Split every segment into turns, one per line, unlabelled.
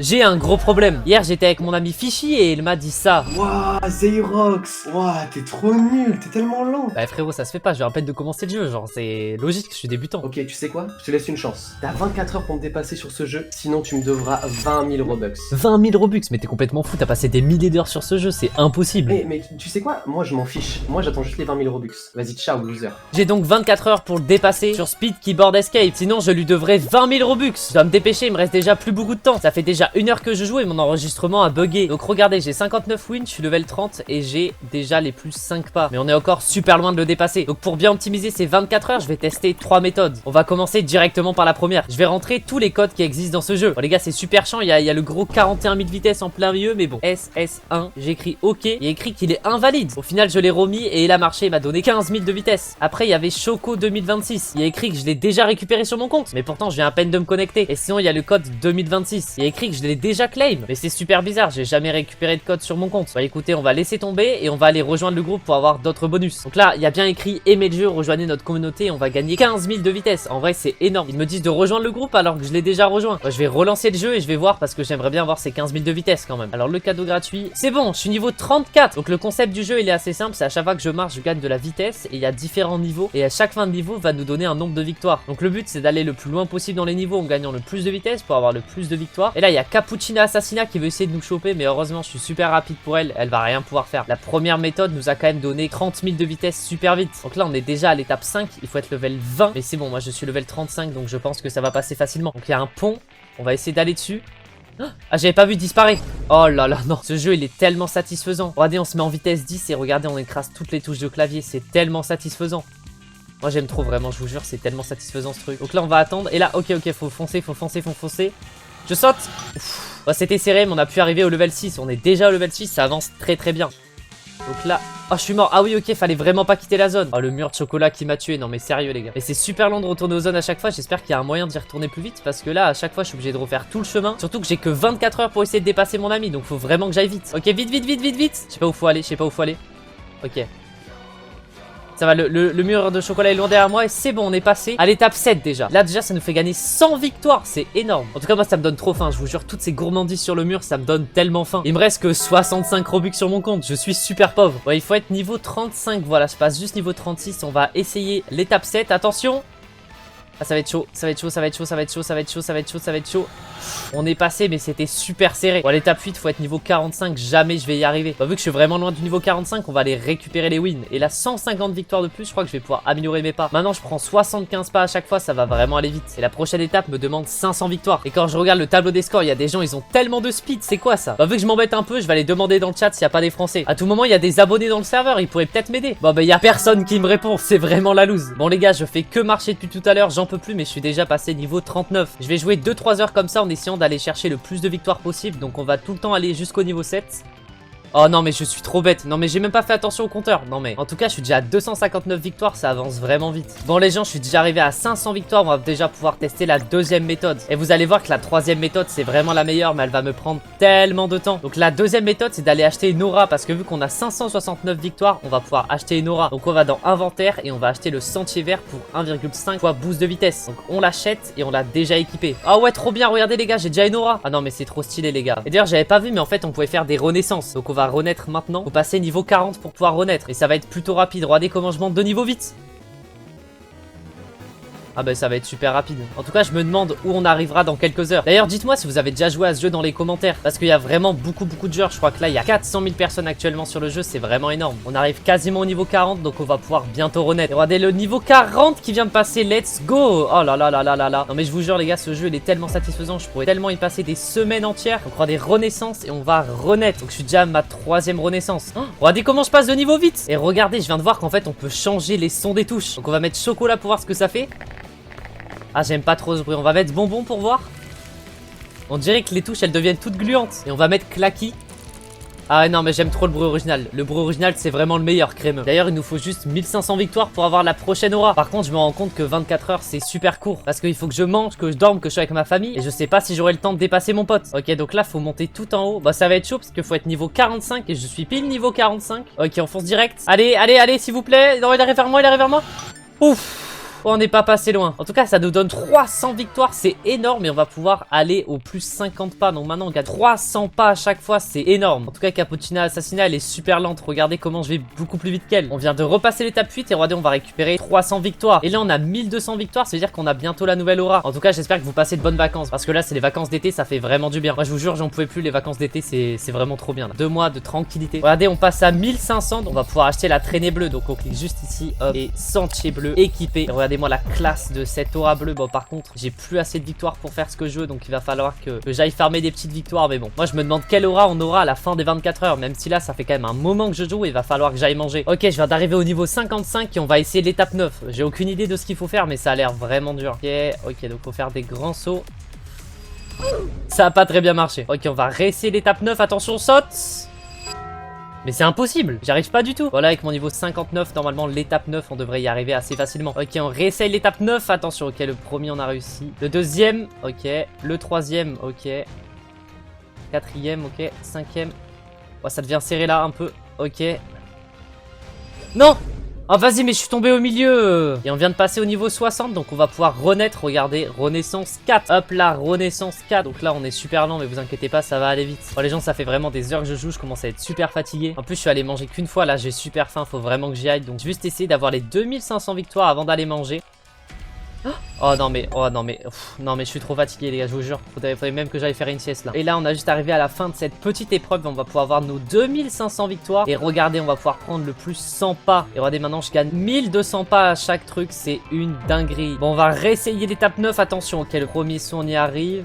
J'ai un gros problème. Hier, j'étais avec mon ami Fishy et il m'a dit ça.
Wouah, Zeyrox. Wouah, t'es trop nul, t'es tellement lent.
Bah frérot, ça se fait pas, je viens à peine de commencer le jeu, genre c'est logique, je suis débutant.
Ok, tu sais quoi? Je te laisse une chance. T'as 24 heures pour me dépasser sur ce jeu, sinon tu me devras 20 000 Robux.
20 000 Robux, mais t'es complètement fou, t'as passé des milliers d'heures sur ce jeu, c'est impossible.
Mais tu sais quoi? Moi je m'en fiche. Moi j'attends juste les 20 000 Robux. Vas-y, ciao, loser.
J'ai donc 24 heures pour le dépasser sur Speed Keyboard Escape, sinon je lui devrais 20 000 Robux. Je dois me dépêcher, il me reste déjà plus beaucoup de temps. Ça fait déjà 1 heure que je joue et mon enregistrement a bugué. Donc regardez, j'ai 59 wins, je suis level 30 et j'ai déjà les plus 5 pas. Mais on est encore super loin de le dépasser. Donc pour bien optimiser ces 24 heures, je vais tester 3 méthodes. On va commencer directement par la première. Je vais rentrer tous les codes qui existent dans ce jeu. Bon les gars, c'est super chiant, il y a le gros 41 000 vitesse en plein milieu, mais bon. SS1, j'écris OK. Il y a écrit qu'il est invalide. Au final, je l'ai remis et il a marché, il m'a donné 15 000 de vitesse. Après, il y avait Choco 2026. Il y a écrit que je l'ai déjà récupéré sur mon compte. Mais pourtant, je viens à peine de me connecter. Et sinon, il y a le code 2026. Il y a écrit que je l'ai déjà claim. Mais c'est super bizarre, j'ai jamais récupéré de code sur mon compte. Bah écoutez, on va laisser tomber et on va aller rejoindre le groupe pour avoir d'autres bonus. Donc là, il y a bien écrit aimez le jeu, rejoignez notre communauté et on va gagner 15 000 de vitesse. En vrai, c'est énorme. Ils me disent de rejoindre le groupe alors que je l'ai déjà rejoint. Moi, je vais relancer le jeu et je vais voir parce que j'aimerais bien avoir ces 15 000 de vitesse quand même. Alors le cadeau gratuit, c'est bon, je suis niveau 34. Donc le concept du jeu, il est assez simple, c'est à chaque fois que je marche, je gagne de la vitesse et il y a différents niveaux et à chaque fin de niveau va nous donner un nombre de victoires. Donc le but, c'est d'aller le plus loin possible dans les niveaux en gagnant le plus de vitesse pour avoir le plus de victoires. Et là, il y a Cappuccina Assassina qui veut essayer de nous choper, mais heureusement, je suis super rapide pour elle, elle va rien pouvoir faire. La première méthode nous a quand même donné 30 000 de vitesse super vite. Donc là, on est déjà à l'étape 5, il faut être level 20. Mais c'est bon, moi je suis level 35, donc je pense que ça va passer facilement. Donc il y a un pont, on va essayer d'aller dessus. Ah, j'avais pas vu disparaître. Oh là là, non. Ce jeu, il est tellement satisfaisant. Regardez, on se met en vitesse 10 et regardez, on écrase toutes les touches de clavier. C'est tellement satisfaisant. Moi, j'aime trop, vraiment, je vous jure, c'est tellement satisfaisant ce truc. Donc là, on va attendre. Et là, ok, faut foncer, faut foncer, faut foncer. Je saute. Bon, c'était serré, mais on a pu arriver au level 6. On est déjà au level 6, ça avance très très bien. Donc là, oh je suis mort, ah oui ok, fallait vraiment pas quitter la zone. Oh le mur de chocolat qui m'a tué, non mais sérieux les gars. Et c'est super long de retourner aux zones à chaque fois, j'espère qu'il y a un moyen d'y retourner plus vite. Parce que là à chaque fois je suis obligé de refaire tout le chemin. Surtout que j'ai que 24 heures pour essayer de dépasser mon ami, donc faut vraiment que j'aille vite. Ok, vite, vite, vite, vite, vite. Je sais pas où faut aller, je sais pas où faut aller. Ok. Ça va, le mur de chocolat est loin derrière moi et c'est bon, on est passé à l'étape 7 déjà. Là déjà ça nous fait gagner 100 victoires, c'est énorme. En tout cas moi ça me donne trop faim, je vous jure, toutes ces gourmandises sur le mur ça me donne tellement faim. Il me reste que 65 Robux sur mon compte, je suis super pauvre. Ouais, il faut être niveau 35, voilà, je passe juste niveau 36, on va essayer l'étape 7, attention. Ah ça va être chaud, ça va être chaud, ça va être chaud, ça va être chaud, ça va être chaud, ça va être chaud, ça va être chaud. On est passé mais c'était super serré. Bon, à l'étape 8 faut être niveau 45, jamais je vais y arriver. Bah, vu que je suis vraiment loin du niveau 45, on va aller récupérer les wins. Et là 150 victoires de plus, je crois que je vais pouvoir améliorer mes pas. Maintenant je prends 75 pas à chaque fois, ça va vraiment aller vite. Et la prochaine étape me demande 500 victoires. Et quand je regarde le tableau des scores, il y a des gens, ils ont tellement de speed, c'est quoi ça? Bah vu que je m'embête un peu, je vais aller demander dans le chat s'il n'y a pas des français. À tout moment il y a des abonnés dans le serveur, ils pourraient peut-être m'aider. Bon bah il y a personne qui me répond, c'est vraiment la loose. Bon les gars, je fais que marcher depuis tout à l'heure, j'en peux plus, mais je suis déjà passé niveau 39. Je vais jouer 2-3 heures comme ça en essayant d'aller chercher le plus de victoires possible. Donc on va tout le temps aller jusqu'au niveau 7. Oh non mais je suis trop bête. Non mais j'ai même pas fait attention au compteur. Non mais en tout cas je suis déjà à 259 victoires. Ça avance vraiment vite. Bon les gens, je suis déjà arrivé à 500 victoires. On va déjà pouvoir tester la deuxième méthode. Et vous allez voir que la troisième méthode c'est vraiment la meilleure, mais elle va me prendre tellement de temps. Donc la deuxième méthode c'est d'aller acheter une aura. Parce que vu qu'on a 569 victoires, on va pouvoir acheter une aura. Donc on va dans inventaire et on va acheter le sentier vert pour 1,5 fois boost de vitesse. Donc on l'achète et on l'a déjà équipé. Ah ouais, trop bien, regardez les gars, j'ai déjà une aura. Ah non mais c'est trop stylé les gars. Et d'ailleurs j'avais pas vu, mais en fait on pouvait faire des renaissances. Donc on va renaître maintenant. Faut passer niveau 40 pour pouvoir renaître. Et ça va être plutôt rapide. Regardez comment je monte de niveau vite. Ah bah ça va être super rapide. En tout cas je me demande où on arrivera dans quelques heures. D'ailleurs dites-moi si vous avez déjà joué à ce jeu dans les commentaires. Parce qu'il y a vraiment beaucoup de joueurs. Je crois que là il y a 400 000 personnes actuellement sur le jeu. C'est vraiment énorme. On arrive quasiment au niveau 40. Donc on va pouvoir bientôt renaître. Et regardez le niveau 40 qui vient de passer. Let's go. Oh là là là là là là. Non mais je vous jure les gars, ce jeu il est tellement satisfaisant. Je pourrais tellement y passer des semaines entières. On fera des renaissances et on va renaître. Donc je suis déjà à ma 3e renaissance. Oh, regardez comment je passe de niveau vite. Et regardez, je viens de voir qu'en fait on peut changer les sons des touches. Donc on va mettre chocolat pour voir ce que ça fait. Ah j'aime pas trop ce bruit, on va mettre bonbon pour voir. On dirait que les touches elles deviennent toutes gluantes. Et on va mettre clacky. Ah non mais j'aime trop le bruit original. Le bruit original c'est vraiment le meilleur, crémeux. D'ailleurs il nous faut juste 1500 victoires pour avoir la prochaine aura. Par contre je me rends compte que 24 heures c'est super court. Parce qu'il faut que je mange, que je dorme, que je sois avec ma famille. Et je sais pas si j'aurai le temps de dépasser mon pote. Ok, donc là faut monter tout en haut. Bah ça va être chaud parce qu'il faut être niveau 45. Et je suis pile niveau 45. Ok, on fonce direct. Allez, allez, allez s'il vous plaît. Non, il arrive vers moi, il arrive vers moi. Ouf. Oh, on n'est pas passé loin. En tout cas, ça nous donne 300 victoires. C'est énorme et on va pouvoir aller au plus 50 pas. Donc maintenant, on gagne 300 pas à chaque fois. C'est énorme. En tout cas, Cappuccina Assassinat, elle est super lente. Regardez comment je vais beaucoup plus vite qu'elle. On vient de repasser l'étape 8 et regardez, on va récupérer 300 victoires. Et là, on a 1200 victoires. Ça veut dire qu'on a bientôt la nouvelle aura. En tout cas, j'espère que vous passez de bonnes vacances. Parce que là, c'est les vacances d'été. Ça fait vraiment du bien. Moi, je vous jure, j'en pouvais plus. Les vacances d'été, c'est vraiment trop bien. Là. 2 mois de tranquillité. Regardez, on passe à 1500. Donc, on va pouvoir acheter la traînée bleue. Donc, on clique juste ici. Hop. Et sentier bleu équipé. Et regardez-moi la classe de cette aura bleue. Bon, par contre, j'ai plus assez de victoires pour faire ce que je veux. Donc, il va falloir que j'aille farmer des petites victoires. Mais bon, moi, je me demande quelle aura on aura à la fin des 24 heures. Même si là, ça fait quand même un moment que je joue. Il va falloir que j'aille manger. Ok, je viens d'arriver au niveau 55 et on va essayer l'étape 9. J'ai aucune idée de ce qu'il faut faire, mais ça a l'air vraiment dur. Ok, donc faut faire des grands sauts. Ça a pas très bien marché. Ok, on va réessayer l'étape 9. Attention, saute. Mais c'est impossible, j'arrive pas du tout. Voilà, avec mon niveau 59, normalement l'étape 9, on devrait y arriver assez facilement. Ok, on réessaye l'étape 9, attention. Ok, le premier on a réussi. Le deuxième, ok. Le troisième, ok. Quatrième, ok. Cinquième. Oh, ça devient serré là un peu. Ok. Non! Oh vas-y, mais je suis tombé au milieu. Et on vient de passer au niveau 60, donc on va pouvoir renaître. Regardez, renaissance 4. Hop là, renaissance 4. Donc là on est super lent, mais vous inquiétez pas, ça va aller vite. Bon les gens, ça fait vraiment des heures que je joue, je commence à être super fatigué. En plus je suis allé manger qu'une fois, là j'ai super faim, faut vraiment que j'y aille. Donc juste essayer d'avoir les 2500 victoires avant d'aller manger. Oh non mais, non mais je suis trop fatigué les gars, je vous jure. Faudrait même que j'aille faire une sieste là. Et là on a juste arrivé à la fin de cette petite épreuve. On va pouvoir avoir nos 2500 victoires. Et regardez, on va pouvoir prendre le plus 100 pas. Et regardez, maintenant je gagne 1200 pas à chaque truc. C'est une dinguerie. Bon, on va réessayer l'étape 9. Attention, ok, le premier saut on y arrive.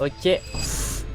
Ok.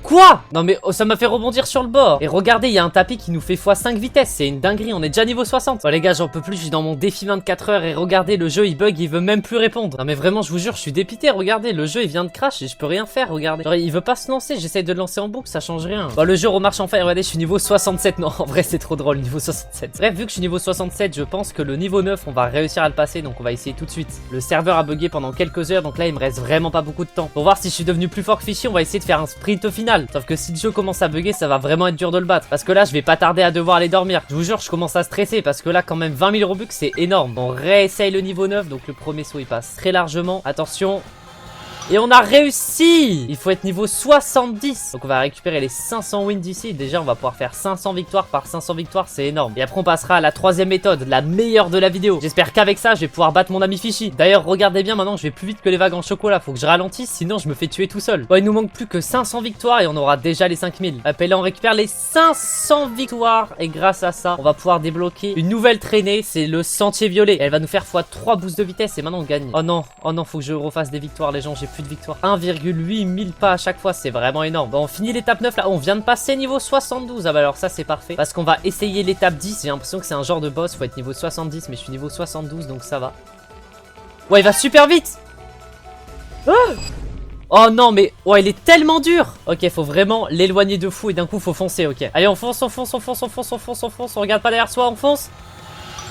Quoi? Non mais oh, ça m'a fait rebondir sur le bord. Et regardez, il y a un tapis qui nous fait x5 vitesse. C'est une dinguerie, on est déjà niveau 60. Oh les gars, j'en peux plus, je suis dans mon défi 24 heures. Et regardez, le jeu il bug, il veut même plus répondre. Non mais vraiment, je vous jure, je suis dépité. Regardez, le jeu il vient de crash et je peux rien faire, regardez. Genre, il veut pas se lancer, j'essaie de le lancer en boucle, ça change rien. Bon, le jeu remarche enfin. Et regardez, je suis niveau 67. Non, en vrai c'est trop drôle, niveau 67. Bref, vu que je suis niveau 67, je pense que le niveau 9 on va réussir à le passer. Donc on va essayer tout de suite. Le serveur a bugué pendant quelques heures, donc là il me reste vraiment pas beaucoup de temps. Pour voir si je suis devenu plus fort que Fishy, on va essayer de faire un sprint au final. Sauf que si le jeu commence à bugger, ça va vraiment être dur de le battre. Parce que là, je vais pas tarder à devoir aller dormir. Je vous jure, je commence à stresser parce que là, quand même, 20 000 Robux, c'est énorme. On réessaye le niveau 9, donc le premier saut, il passe très largement. Attention. Et on a réussi! Il faut être niveau 70. Donc on va récupérer les 500 wins d'ici. Déjà on va pouvoir faire 500 victoires par 500 victoires, c'est énorme. Et après on passera à la troisième méthode, la meilleure de la vidéo. J'espère qu'avec ça je vais pouvoir battre mon ami Fishy. D'ailleurs regardez bien, maintenant je vais plus vite que les vagues en chocolat. Faut que je ralentisse, sinon je me fais tuer tout seul. Bon, il nous manque plus que 500 victoires et on aura déjà les 5000. Hop, et là on récupère les 500 victoires. Et grâce à ça on va pouvoir débloquer une nouvelle traînée. C'est le sentier violet. Et elle va nous faire x3 boost de vitesse. Et maintenant on gagne. Oh non, faut que je refasse des victoires les gens. J'ai plus de victoires. 1,8 000 pas à chaque fois, c'est vraiment énorme. Bon, on finit l'étape 9 là. On vient de passer niveau 72. Ah bah alors ça c'est parfait. Parce qu'on va essayer l'étape 10. J'ai l'impression que c'est un genre de boss. Faut être niveau 70, mais je suis niveau 72 donc ça va. Ouais, il va super vite. Oh non mais, oh il est tellement dur. Ok, faut vraiment l'éloigner de fou et d'un coup faut foncer, ok. Allez, on fonce, on fonce, on fonce, on fonce, on fonce, on fonce. On regarde pas derrière soi, on fonce.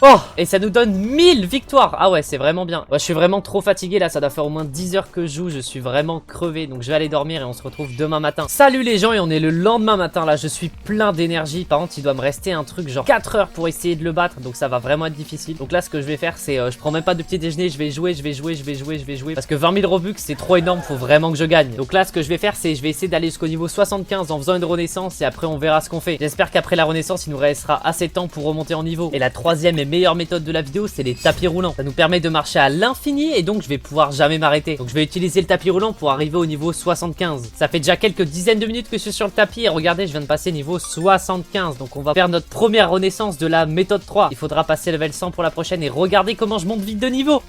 Oh, et ça nous donne 1000 victoires. Ah ouais, c'est vraiment bien. Ouais, je suis vraiment trop fatigué là, ça doit faire au moins 10 heures que je joue. Je suis vraiment crevé, donc je vais aller dormir et on se retrouve demain matin. Salut les gens, et on est le lendemain matin là. Je suis plein d'énergie. Par contre, il doit me rester un truc genre 4 heures pour essayer de le battre, donc ça va vraiment être difficile. Donc là, ce que je vais faire, c'est je prends même pas de petit déjeuner. Je vais jouer, je vais jouer, je vais jouer, je vais jouer. Parce que 20 000 Robux, c'est trop énorme, faut vraiment que je gagne. Donc là, ce que je vais faire, c'est je vais essayer d'aller jusqu'au niveau 75 en faisant une renaissance et après on verra ce qu'on fait. J'espère qu'après la renaissance, il nous restera assez de temps pour remonter en niveau. Et la troisième et meilleure méthode de la vidéo, c'est les tapis roulants. Ça nous permet de marcher à l'infini et donc je vais pouvoir jamais m'arrêter. Donc je vais utiliser le tapis roulant pour arriver au niveau 75. Ça fait déjà quelques dizaines de minutes que je suis sur le tapis et regardez, je viens de passer niveau 75. Donc on va faire notre première renaissance de la méthode 3. Il faudra passer level 100 pour la prochaine et regardez comment je monte vite de niveau.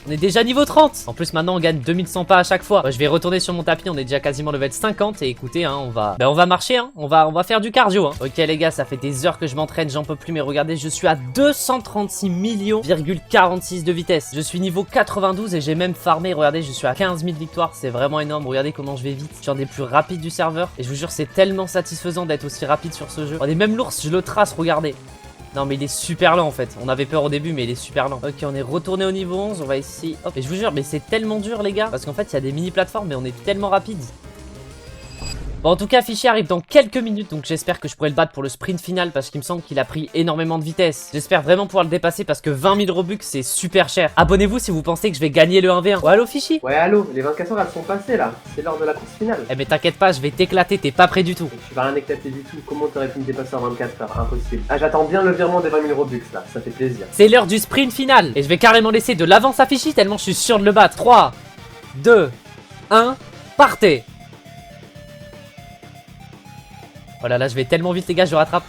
On est déjà niveau 30. En plus maintenant on gagne 2100 pas à chaque fois. Je vais retourner sur mon tapis, on est déjà quasiment level 50. Et écoutez, on va marcher, on va faire du cardio. Ok les gars, ça fait des heures que je m'entraîne, j'en peux plus. Mais regardez, je suis à 236 millions,46 de vitesse. Je suis niveau 92 et j'ai même farmé. Regardez, je suis à 15 000 victoires, c'est vraiment énorme. Regardez comment je vais vite. Je suis un des plus rapides du serveur. Et je vous jure, c'est tellement satisfaisant d'être aussi rapide sur ce jeu. Regardez, même l'ours, je le trace, regardez. Non mais il est super lent en fait. On avait peur au début mais il est super lent. Ok, on est retourné au niveau 11. On va ici. Hop. Et je vous jure, mais c'est tellement dur les gars. Parce qu'en fait il y a des mini plateformes mais on est tellement rapide. Bon, en tout cas, Fishy arrive dans quelques minutes, donc j'espère que je pourrai le battre pour le sprint final parce qu'il me semble qu'il a pris énormément de vitesse. J'espère vraiment pouvoir le dépasser parce que 20 000 Robux c'est super cher. Abonnez-vous si vous pensez que je vais gagner le 1v1. Ouais, allo Fishy?
Ouais, allô, les 24 heures elles sont passées là. C'est l'heure de la course finale.
Eh mais t'inquiète pas, je vais t'éclater, t'es pas prêt du tout.
Tu vas rien éclater du tout. Comment t'aurais pu me dépasser en 24 heures? Impossible. Ah, j'attends bien le virement des 20 000 Robux là, ça fait plaisir.
C'est l'heure du sprint final. Et je vais carrément laisser de l'avance à Fishy tellement je suis sûr de le battre. 3, 2, 1, partez. Oh là là, je vais tellement vite les gars, je rattrape.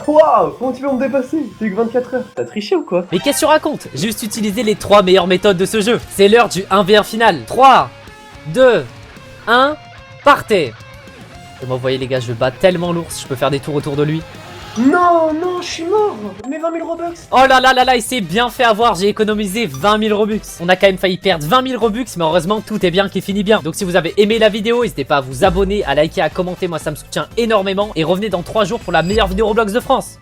Waouh, comment tu veux me dépasser? T'as eu que 24 heures. T'as triché ou quoi?
Mais qu'est-ce que tu racontes? J'ai juste utilisé les 3 meilleures méthodes de ce jeu. C'est l'heure du 1v1 final. 3, 2, 1, partez. Et moi, vous voyez les gars, je bats tellement l'ours, je peux faire des tours autour de lui.
Non, non, je suis mort. Mes 20 000 Robux.
Oh là là là là, il s'est bien fait avoir, j'ai économisé 20 000 Robux. On a quand même failli perdre 20 000 Robux, mais heureusement tout est bien qui finit bien. Donc si vous avez aimé la vidéo, n'hésitez pas à vous abonner, à liker, à commenter, moi ça me soutient énormément. Et revenez dans 3 jours pour la meilleure vidéo Roblox de France.